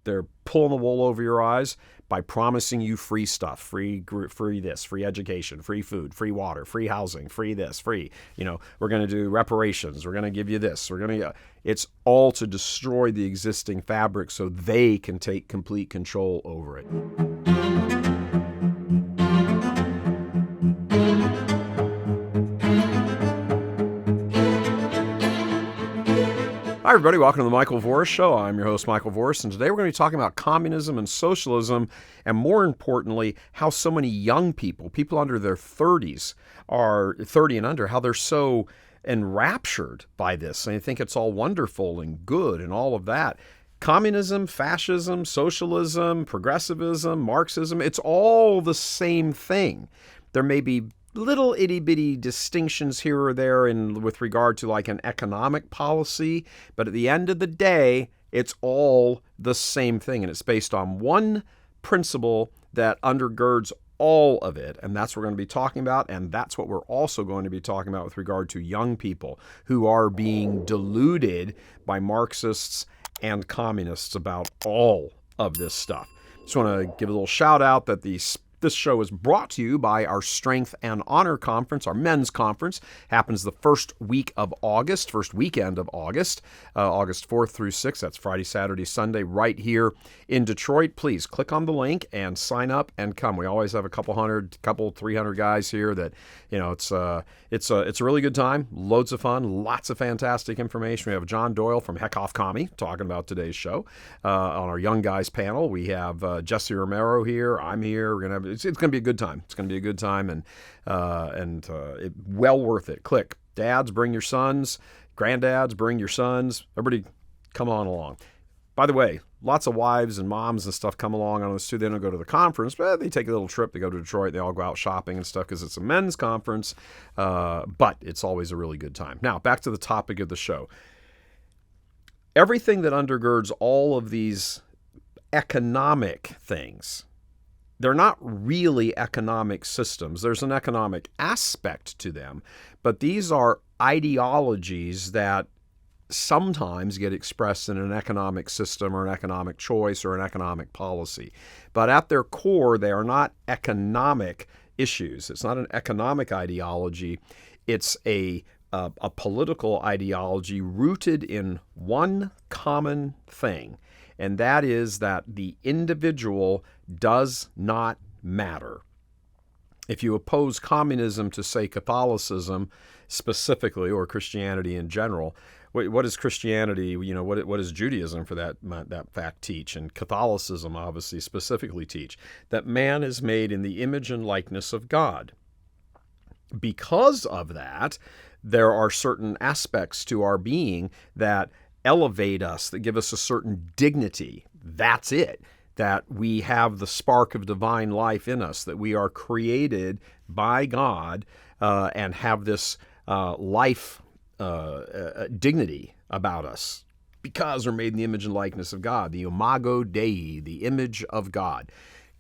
they're pulling the wool over your eyes by promising you free stuff, free this, free education, free food, free water, free housing, free this, free, we're going to do reparations, we're going to give you this, it's all to destroy the existing fabric so they can take complete control over it. Hi, everybody. Welcome to the Michael Voris Show. I'm your host, Michael Voris, and today we're going to be talking about communism and socialism, and more importantly, how so many young people under their 30s, are 30 and under, how they're so enraptured by this, and they think it's all wonderful and good and all of that. Communism, fascism, socialism, progressivism, Marxism, it's all the same thing. There may be little itty-bitty distinctions here or there with regard to like an economic policy, but at the end of the day, it's all the same thing, and it's based on one principle that undergirds all of it, and that's what we're going to be talking about, and that's what we're also going to be talking about with regard to young people who are being deluded by Marxists and communists about all of this stuff. Just want to give a little shout out that this show is brought to you by our Strength and Honor Conference, our men's conference. Happens the first weekend of August, August 4th through 6th. That's Friday, Saturday, Sunday, right here in Detroit. Please click on the link and sign up and come. We always have a couple 300 guys here that, it's a really good time, loads of fun, lots of fantastic information. We have John Doyle from Heck Off Commie talking about today's show. On our young guys panel, we have Jesse Romero here. I'm here. We're going to have it's going to be a good time. It's going to be a good time, and well worth it. Click. Dads, bring your sons. Granddads, bring your sons. Everybody, come on along. By the way, lots of wives and moms and stuff come along on this too. They don't go to the conference, but they take a little trip. They go to Detroit. They all go out shopping and stuff because it's a men's conference, but it's always a really good time. Now, back to the topic of the show. Everything that undergirds all of these economic things, they're not really economic systems. There's an economic aspect to them, but these are ideologies that sometimes get expressed in an economic system or an economic choice or an economic policy. But at their core, they are not economic issues. It's not an economic ideology. It's a political ideology rooted in one common thing, and that is that the individual does not matter. If you oppose communism to, say, Catholicism specifically, or Christianity in general, what does Christianity, what does Judaism for that fact teach? And Catholicism obviously specifically teach that man is made in the image and likeness of God. Because of that, there are certain aspects to our being that elevate us, that give us a certain dignity. That's it. That we have the spark of divine life in us, that we are created by God and have this life dignity about us because we're made in the image and likeness of God, the imago Dei, the image of God.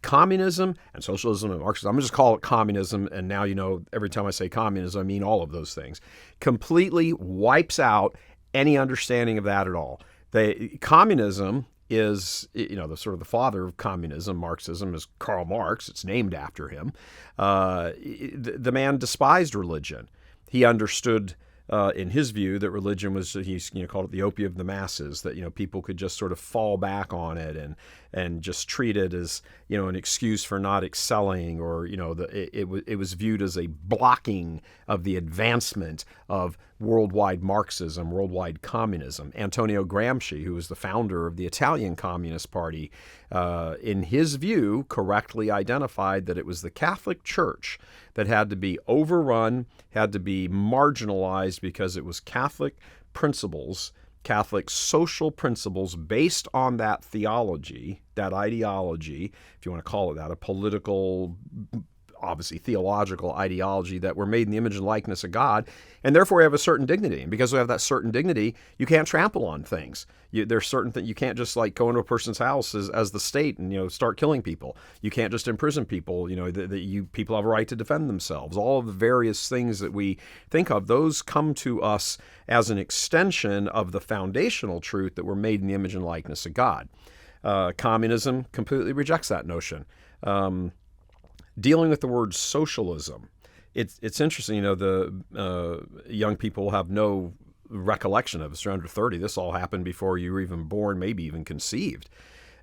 Communism and socialism and Marxism, I'm going to just call it communism, and now every time I say communism, I mean all of those things, completely wipes out any understanding of that at all. Communism is, the sort of the father of communism. Marxism is Karl Marx. It's named after him. The man despised religion. He understood, in his view, that religion was, he's called it the opium of the masses, that people could just sort of fall back on it and just treat it as an excuse for not excelling, or it was viewed as a blocking of the advancement of worldwide Marxism, worldwide communism. Antonio Gramsci, who was the founder of the Italian Communist Party, in his view, correctly identified that it was the Catholic Church that had to be overrun, had to be marginalized, because it was Catholic principles, Catholic social principles based on that theology, that ideology, if you want to call it that, a political, obviously theological ideology, that we're made in the image and likeness of God, and therefore we have a certain dignity. And because we have that certain dignity, you can't trample on things. There's certain things you can't just like go into a person's house as the state and start killing people. You can't just imprison people. People have a right to defend themselves. All of the various things that we think of, those come to us as an extension of the foundational truth that we're made in the image and likeness of God. Communism completely rejects that notion. Dealing with the word socialism, it's interesting. The young people have no recollection of this. They're under 30. This all happened before you were even born, maybe even conceived.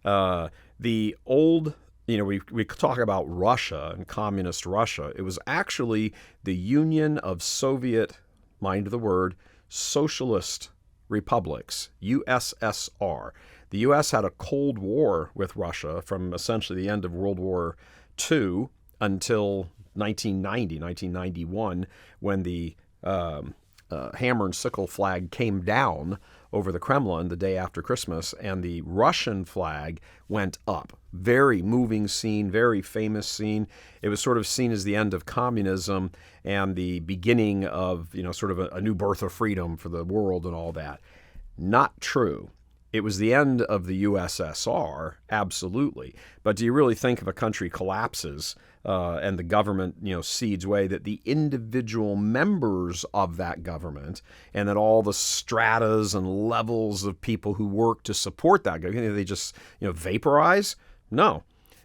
The old, we talk about Russia and communist Russia. It was actually the Union of Soviet, mind the word, Socialist Republics, USSR. The U.S. had a Cold War with Russia from essentially the end of World War II until 1991, when the hammer and sickle flag came down over the Kremlin the day after Christmas, and the Russian flag went up. Very moving scene, very famous scene. It was sort of seen as the end of communism and the beginning of, sort of a new birth of freedom for the world and all that. Not true. It was the end of the USSR, absolutely. But do you really think if a country collapses and the government, cedes way, that the individual members of that government and that all the stratas and levels of people who work to support that government, they just, vaporize? No.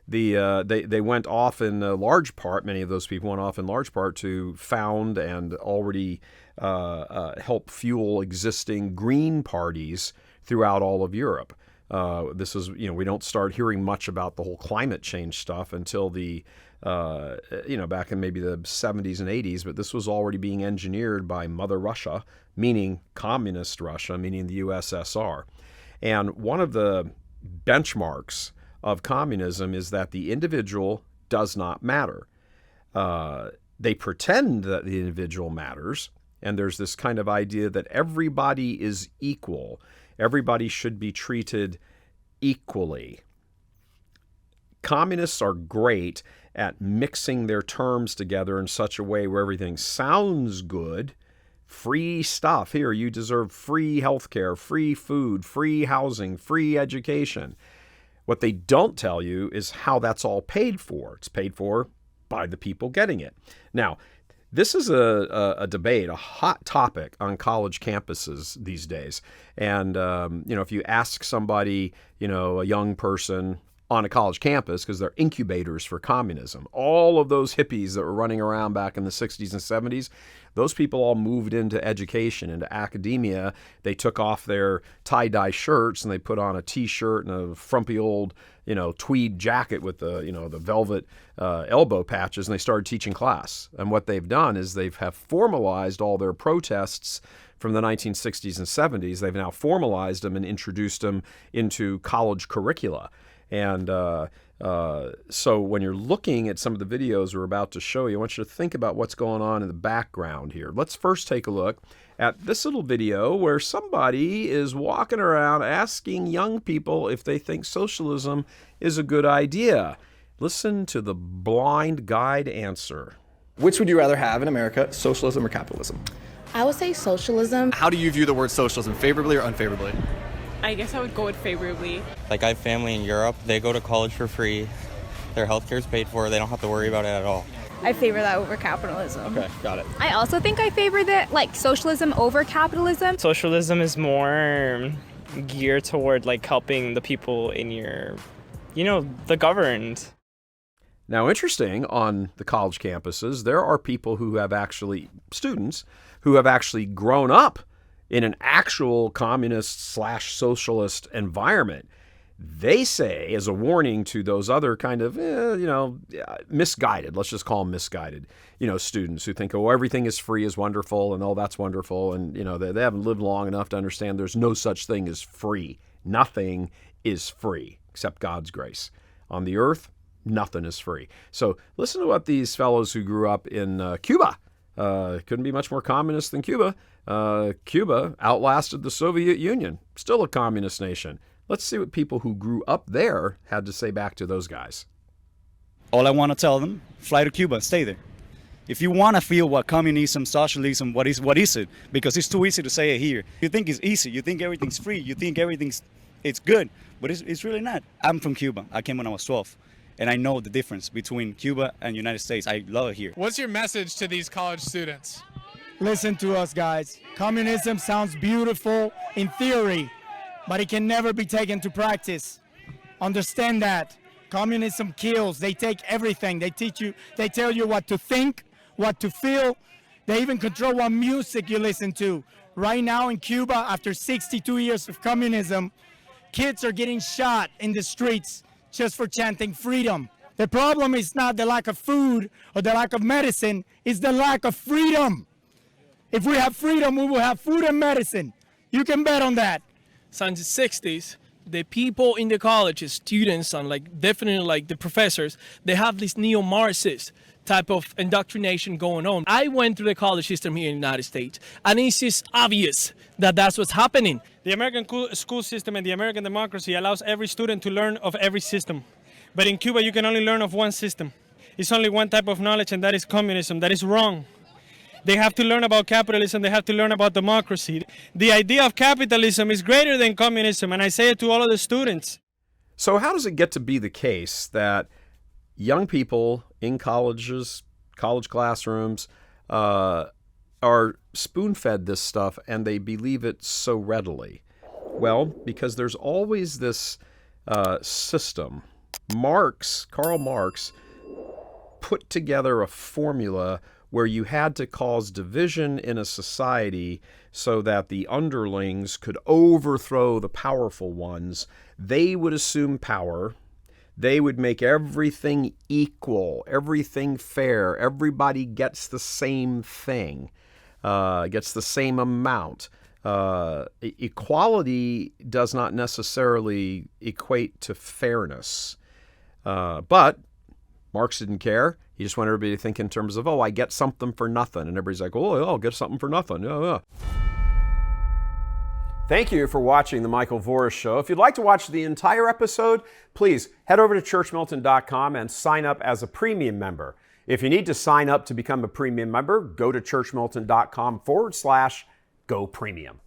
They went off in large part, many of those people went off in large part to found and already help fuel existing green parties throughout all of Europe. This is, we don't start hearing much about the whole climate change stuff until the, back in maybe the 70s and 80s, but this was already being engineered by Mother Russia, meaning communist Russia, meaning the USSR. And one of the benchmarks of communism is that the individual does not matter. They pretend that the individual matters, and there's this kind of idea that everybody is equal. Everybody should be treated equally. Communists are great at mixing their terms together in such a way where everything sounds good. Free stuff. Here, you deserve free healthcare, free food, free housing, free education. What they don't tell you is how that's all paid for. It's paid for by the people getting it. Now, this is a debate, a hot topic on college campuses these days. And, if you ask somebody, a young person on a college campus, because they're incubators for communism, all of those hippies that were running around back in the 60s and 70s, those people all moved into education, into academia. They took off their tie-dye shirts and they put on a T-shirt and a frumpy old, tweed jacket with the, the velvet elbow patches, and they started teaching class. And what they've done is they have formalized all their protests from the 1960s and 70s. They've now formalized them and introduced them into college curricula. And so when you're looking at some of the videos we're about to show you, I want you to think about what's going on in the background here. Let's first take a look at this little video where somebody is walking around asking young people if they think socialism is a good idea. Listen to the blind guide answer. Which would you rather have in America, socialism or capitalism? I would say socialism. How do you view the word socialism, favorably or unfavorably? I guess I would go with favorably. Like, I have family in Europe. They go to college for free. Their healthcare is paid for. They don't have to worry about it at all. I favor that over capitalism. Okay, got it. I also think I favor socialism over capitalism. Socialism is more geared toward helping the people in your, the governed. Now, interesting, on the college campuses, there are people who have students who have actually grown up in an actual communist/socialist environment. They say, as a warning to those other kind of, misguided, let's just call them misguided, students who think, everything is free is wonderful and, that's wonderful. And, they haven't lived long enough to understand there's no such thing as free. Nothing is free except God's grace. On the earth, nothing is free. So listen to what these fellows who grew up in Cuba, couldn't be much more communist than Cuba. Cuba outlasted the Soviet Union, still a communist nation. Let's see what people who grew up there had to say back to those guys. All I want to tell them, fly to Cuba, stay there. If you want to feel what communism, socialism, what is it? Because it's too easy to say it here. You think it's easy, you think everything's free, you think it's good, but it's really not. I'm from Cuba. I came when I was 12. And I know the difference between Cuba and United States. I love it here. What's your message to these college students? Listen to us, guys. Communism sounds beautiful in theory, but it can never be taken to practice. Understand that. Communism kills. They take everything. They teach you, they tell you what to think, what to feel. They even control what music you listen to. Right now in Cuba, after 62 years of communism, kids are getting shot in the streets just for chanting freedom. The problem is not the lack of food or the lack of medicine, it's the lack of freedom. If we have freedom, we will have food and medicine. You can bet on that. Since the 60s, the people in the colleges, students, and definitely the professors, they have this neo-Marxist type of indoctrination going on. I went through the college system here in the United States, and it's just obvious that that's what's happening. The American school system and the American democracy allows every student to learn of every system. But in Cuba, you can only learn of one system. It's only one type of knowledge, and that is communism. That is wrong. They have to learn about capitalism. They have to learn about democracy. The idea of capitalism is greater than communism, and I say it to all of the students. So how does it get to be the case that young people in colleges, college classrooms, are spoon-fed this stuff and they believe it so readily? Well, because there's always this system. Karl Marx, put together a formula where you had to cause division in a society so that the underlings could overthrow the powerful ones. They would assume power. They would make everything equal, everything fair. Everybody gets the same thing, gets the same amount. Equality does not necessarily equate to fairness. But Marx didn't care. He just wanted everybody to think in terms of, oh, I get something for nothing. And everybody's like, oh, I'll get something for nothing. Yeah. Thank you for watching The Michael Voris Show. If you'd like to watch the entire episode, please head over to churchmilton.com and sign up as a premium member. If you need to sign up to become a premium member, go to churchmilton.com/go premium.